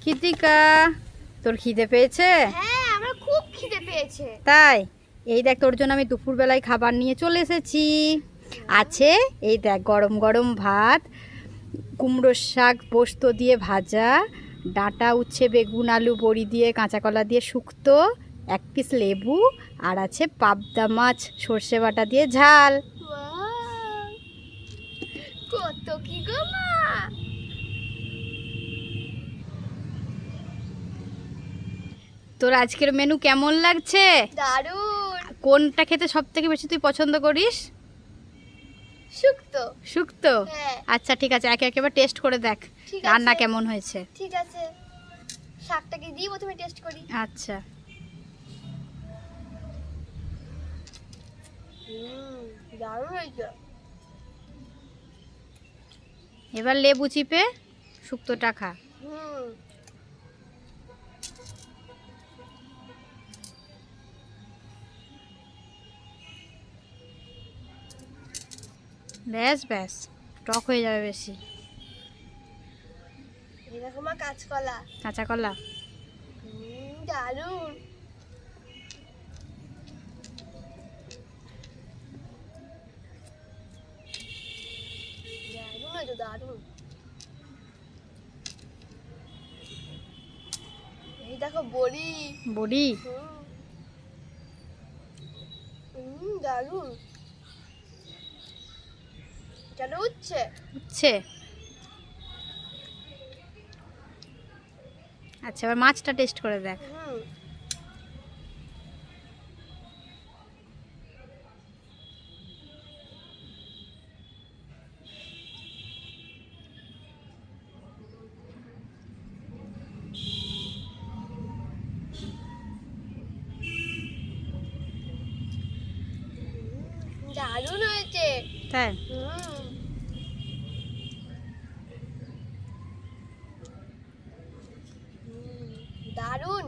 কৃতিকা, তোর খিদে পেয়েছে? হ্যাঁ, আমার খুব খিদে পেয়েছে। তাই এই দেখ, তোর জন্য আমি দুপুরবেলায় খাবার নিয়ে চলে এসেছি। আছে এই দেখ, গরম গরম ভাত, কুমড়োর শাক পোস্ত দিয়ে ভাজা, ডাঁটা উচ্ছে বেগুন আলু বড়ি দিয়ে কাঁচা কলা দিয়ে শুক্তো, এক পিস লেবু, আর আছে পাবদা মাছ সর্ষে বাটা দিয়ে ঝাল। ওয়াও, কত কি গো মা! তোর আজকের মেনু কেমন লাগছে? দারুণ! কোনটা খেতে সব থেকে বেশি তুই পছন্দ করিস? শুক্তো। শুক্তো? হ্যাঁ। আচ্ছা ঠিক আছে, একে একেবারে টেস্ট করে দেখ ঠিক রান্না আছে। কেমন হয়েছে। ঠিক আছে, শাকটাকে দিয়ে প্রথমে টেস্ট করি। আচ্ছা, দারুণ হয়েছে। এবার লেবু চিপে শুক্তোটা খা। হুম, ব্যাস ব্যাস, টক হয়ে যাবে বেশি। এই দেখো মা, কাঁচকলা। কাঁচা কলা? দারুণ। দারুণ হয়েছে, দারুণ। এই দেখো বড়ি। বড়ি? দারুণ। কেন উঠছে? উচ্ছে? আচ্ছা, এবার মাছটা টেস্ট করে দেখ। দারুণ হয়েছে। তাই? দারুণ।